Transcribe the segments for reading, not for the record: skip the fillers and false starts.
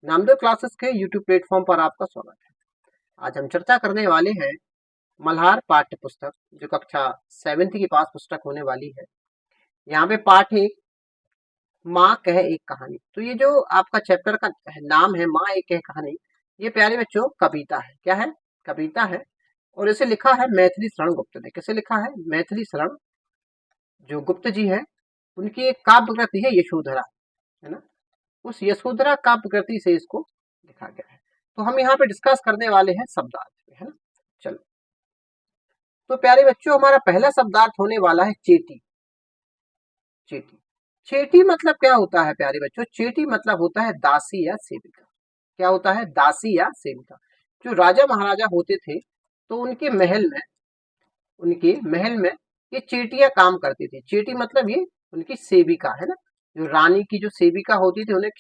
Namdev classes के YouTube platform पर आपका स्वागत है। आज हम चर्चा करने वाले हैं मल्हार पाठ्य पुस्तक, जो कक्षा 7th की पास पुस्तक होने वाली है। यहाँ पे पाठ एक, माँ कह एक कहानी। तो ये जो आपका चैप्टर का नाम है, माँ एक कह कहानी, ये प्यारे बच्चों कविता है। क्या है? कविता है। और इसे लिखा है मैथिली शरण गुप्त ने। किसे लिखा है? मैथिली शरण जो गुप्त जी है, उनकी एक काव्य कृति है यशोधरा, है ना। उस यशोधरा काव्य कृति से इसको लिखा गया है। तो हम यहाँ पे डिस्कस करने वाले हैं शब्दार्थ पे, है ना। चलो, तो प्यारे बच्चों, हमारा पहला शब्दार्थ होने वाला है चेटी। चेटी, चेटी मतलब क्या होता है प्यारे बच्चों? चेटी मतलब होता है दासी या सेविका। क्या होता है? दासी या सेविका। जो राजा महाराजा होते थे, तो उनके महल में ये चेटियां काम करती थी। चेटी मतलब ये उनकी सेविका, है ना। जो रानी की जो सेविका होती थी, उन्हें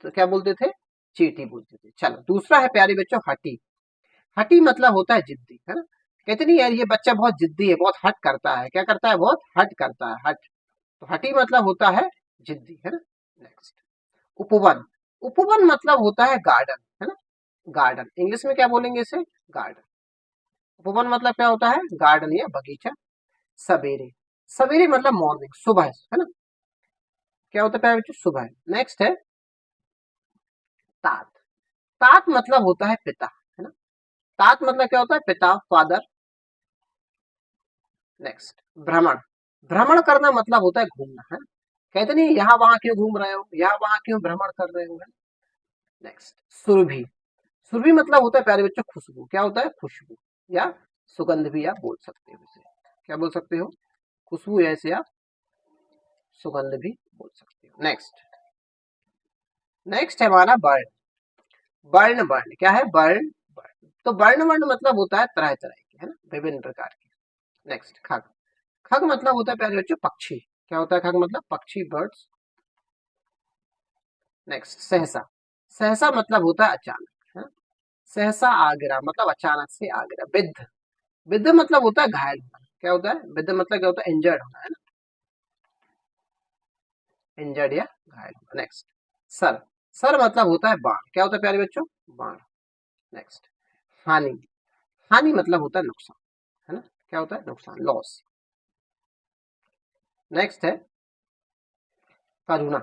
तो क्या बोलते थे? चेटी बोलते थे। चलो, दूसरा है प्यारे बच्चों हठी। हठी मतलब होता है जिद्दी, है ना। कहते नहीं यार, ये बच्चा बहुत जिद्दी है, बहुत हट करता है। क्या करता है? बहुत हट करता है, हट। तो हठी मतलब होता है जिद्दी, है ना। नेक्स्ट, उपवन। उपवन मतलब होता है गार्डन, है ना। गार्डन, इंग्लिश में क्या बोलेंगे इसे? गार्डन। उपवन मतलब क्या होता है? गार्डन या बगीचा। सवेरे, सवेरे मतलब मॉर्निंग, सुबह, है ना। क्या होता है प्यारे बच्चों? सुबह। नेक्स्ट है तात। तात मतलब होता है पिता, है ना। तात मतलब क्या होता है? पिता, फादर। नेक्स्ट, भ्रमण। भ्रमण करना मतलब होता है घूमना, है। कहते नहीं यहाँ वहां क्यों घूम रहे हो, यहाँ वहां क्यों भ्रमण कर रहे हो, है। नेक्स्ट, सुरभि। सुरभि मतलब होता है प्यारे बच्चों खुशबू। क्या होता है? खुशबू या सुगंध भी आप बोल सकते हो इसे। क्या बोल सकते हो? खुशबू, ऐसे आप सुगंध भी बोल सकते हो। नेक्स्ट, नेक्स्ट है हमारा वर्ण। वर्ण, वर्ण क्या है? वर्ण, वर्ण। तो वर्ण, वर्ण मतलब होता है तरह तरह के, है ना, विभिन्न प्रकार के। नेक्स्ट, खग। खग मतलब होता है प्यारे बच्चों पक्षी। क्या होता है खग मतलब? पक्षी, बर्ड्स। नेक्स्ट, सहसा। सहसा मतलब होता है अचानक, है। सहसा आगरा मतलब अचानक से आगरा। विद्ध, विद्ध मतलब होता है घायल होना। क्या होता है? विद्ध मतलब क्या होता है? इंजर्ड होना, है ना। इंजर्ड या घायल होना। Next, sir. सर मतलब होता है बाण। क्या होता है प्यारे बच्चों? बाण। नेक्स्ट, हानि। हानि मतलब होता है नुकसान, है ना। क्या होता है? नुकसान, लॉस। नेक्स्ट है करुणा।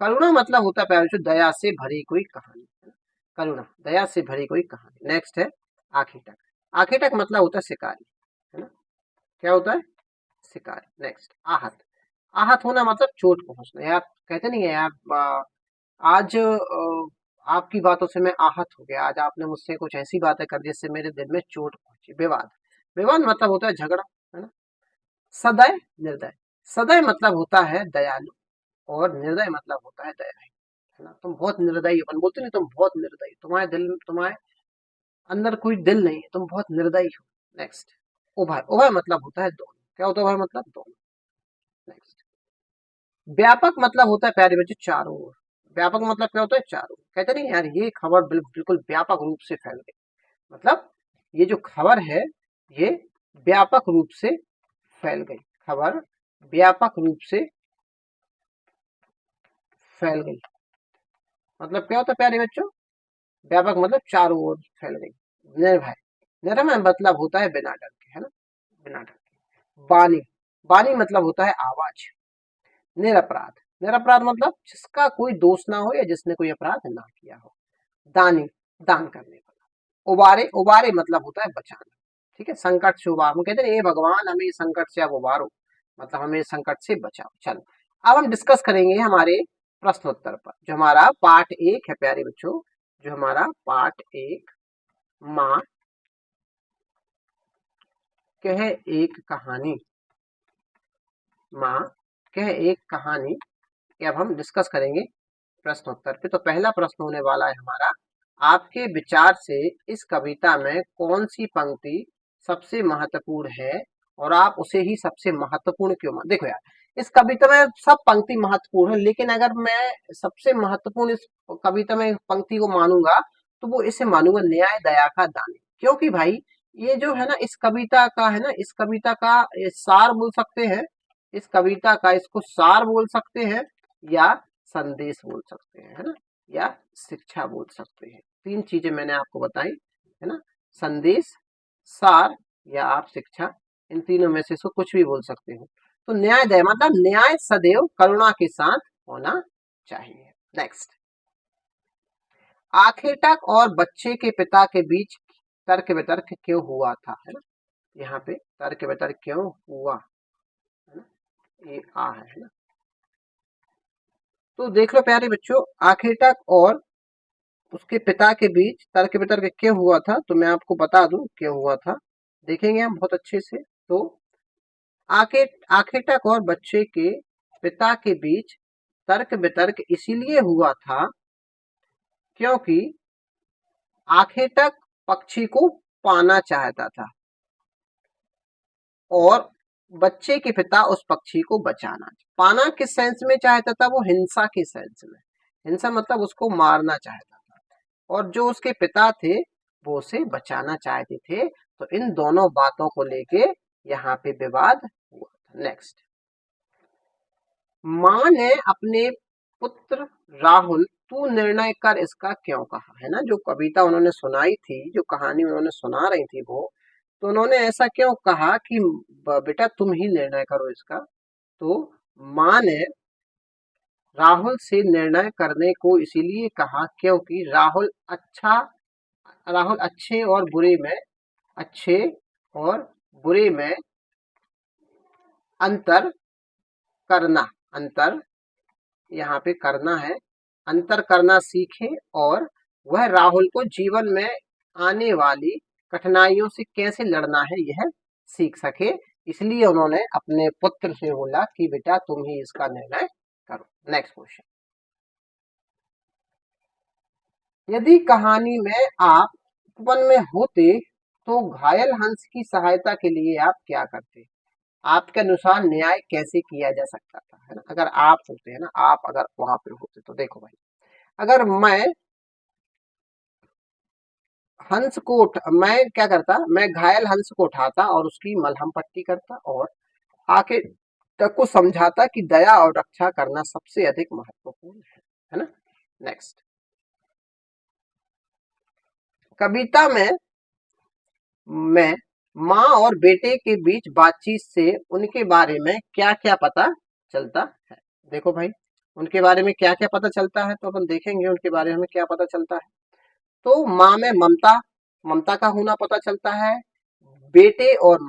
करुणा मतलब होता है प्यारे बच्चों दया से भरी कोई कहानी, है ना? करुणा, दया से भरी कोई कहानी। नेक्स्ट है आखेटक। आखेटक मतलब होता है शिकारी, है ना। क्या होता है? शिकारी। नेक्स्ट, आहत। आहत होना मतलब चोट पहुंचना। यार कहते नहीं है यार, आज आपकी बातों से मैं आहत हो गया। आज आपने मुझसे कुछ ऐसी बातें कर दी जिससे मेरे दिल में चोट पहुंची। विवाद। विवाद मतलब होता है झगड़ा, है ना। सदय, निर्दय। सदय मतलब होता है दयालु, और निर्दय मतलब होता है दया, है ना। तुम बहुत निर्दयी हो, अपन बोलते नहीं तुम बहुत निर्दयी, तुम्हारे दिल, तुम्हारे अंदर कोई दिल नहीं है, तुम बहुत निर्दयी हो। नेक्स्ट, उभय। उभय मतलब होता है दोनों। क्या होता है उभय मतलब? दोनों। नेक्स्ट, व्यापक मतलब होता है प्यारे बच्चे चारों ओर। व्यापक मतलब क्या होता है? चारों ओर। कहते नहीं यार, ये खबर बिल्कुल व्यापक रूप से फैल गई। मतलब ये जो खबर है, ये व्यापक रूप से फैल गई। खबर व्यापक रूप से फैल गई। मतलब क्या होता है प्यारे बच्चों? व्यापक मतलब चारों ओर फैल गई। निर्भय। निर्भय मतलब होता है बिना डर के, है ना, बिना डर के। वाणी। वाणी मतलब होता है आवाज। निरपराध। निरपराध मतलब जिसका कोई दोष ना हो या जिसने कोई अपराध ना किया हो। दानी, दान करने वाला। उबारे। उबारे मतलब होता है बचाना। ठीक है, संकट से उबार। हम कहते हैं हे भगवान, हमें इस संकट से अब उबारो, मतलब हमें इस संकट से बचाओ। चलो, अब हम डिस्कस करेंगे हमारे प्रश्नोत्तर पर। जो हमारा पार्ट एक है प्यारे बच्चों, जो हमारा पार्ट एक, माँ कह एक कहानी। माँ कह एक कहानी, ये अब हम डिस्कस करेंगे प्रश्नोत्तर पे। तो पहला प्रश्न होने वाला है हमारा, आपके विचार से इस कविता में कौन सी पंक्ति सबसे महत्वपूर्ण है, और आप उसे ही सबसे महत्वपूर्ण क्यों मान? देखो यार, इस कविता में सब पंक्ति महत्वपूर्ण है, लेकिन अगर मैं सबसे महत्वपूर्ण इस कविता में पंक्ति को मानूंगा, तो वो इसे मानूंगा न्याय दया का दानी। क्योंकि भाई, ये जो है ना, इस कविता का है ना, इस कविता का ये सार बोल सकते हैं। इस कविता का इसको सार बोल सकते हैं, या संदेश बोल सकते हैं, है ना, या शिक्षा बोल सकते हैं। 3 चीजें मैंने आपको बताई है ना, संदेश, सार या आप शिक्षा, इन तीनों में से कुछ भी बोल सकते हो। तो न्याय दया मतलब न्याय सदैव करुणा के साथ होना चाहिए। नेक्स्ट, आखिर तक और बच्चे के पिता के बीच तर्क वितर्क क्यों हुआ था, है ना, यहाँ पे तर्क वितर्क क्यों हुआ, है ना, ये आ है ना। तो देख लो प्यारे बच्चों, आखिर तक और उसके पिता के बीच तर्क वितर्क क्यों हुआ था, तो मैं आपको बता दूं क्यों हुआ था, देखेंगे हम बहुत अच्छे से। तो आखिर तक और बच्चे के पिता के बीच तर्क वितर्क इसीलिए हुआ था क्योंकि आखिर तक पक्षी को पाना चाहता था और बच्चे के पिता उस पक्षी को बचाना, पाना किस सेंस में चाहता था, वो हिंसा के सेंस में, हिंसा मतलब उसको मारना चाहता था, और जो उसके पिता थे वो उसे बचाना चाहते थे। तो इन दोनों बातों को लेके यहाँ पे विवाद हुआ था। नेक्स्ट, माँ ने अपने पुत्र राहुल तू निर्णय कर इसका क्यों कहा, है ना, जो कविता उन्होंने सुनाई थी, जो कहानी उन्होंने सुना रही थी वो, तो उन्होंने ऐसा क्यों कहा कि बेटा तुम ही निर्णय करो इसका। तो माँ ने राहुल से निर्णय करने को इसीलिए कहा क्योंकि राहुल अच्छे और बुरे में अंतर अंतर यहाँ पे करना है, अंतर करना सीखे और वह राहुल को जीवन में आने वाली कठिनाइयों से कैसे लड़ना है यह सीख सके। इसलिए उन्होंने अपने पुत्र से बोला कि बेटा तुम ही इसका निर्णय करो। नेक्स्ट क्वेश्चन, यदि कहानी में आप वन में होते तो घायल हंस की सहायता के लिए आप क्या करते, आपके अनुसार न्याय कैसे किया जा सकता था, है ना, अगर आप होते हैं ना, आप अगर वहां पे होते तो देखो भाई, अगर मैं क्या करता, मैं घायल हंस को उठाता और उसकी मलहम पट्टी करता और आके तक को समझाता कि दया और रक्षा करना सबसे अधिक महत्वपूर्ण है ना। नेक्स्ट, कविता में माँ और बेटे के बीच बातचीत से उनके बारे में क्या क्या पता चलता है, देखो भाई उनके बारे में क्या क्या पता चलता है, तो अपन देखेंगे उनके बारे में क्या पता चलता है। तो माँ में ममता का होना पता चलता है, बेटे और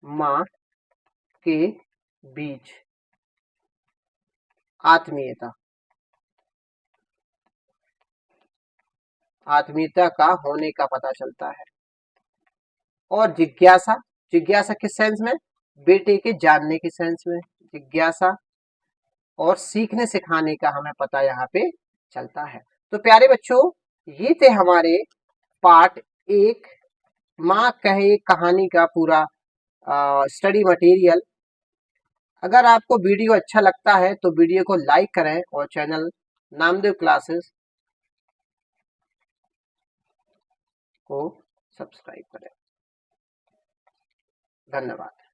माँ के बीच आत्मीयता का होने का पता चलता है, और जिज्ञासा किस सेंस में, बेटे के जानने के सेंस में जिज्ञासा, और सीखने सिखाने का हमें पता यहाँ पे चलता है। तो प्यारे बच्चों, ये थे हमारे पार्ट 1 माँ कहे कहानी का पूरा स्टडी मटेरियल। अगर आपको वीडियो अच्छा लगता है तो वीडियो को लाइक करें और चैनल नामदेव क्लासेस को सब्सक्राइब करें। धन्यवाद।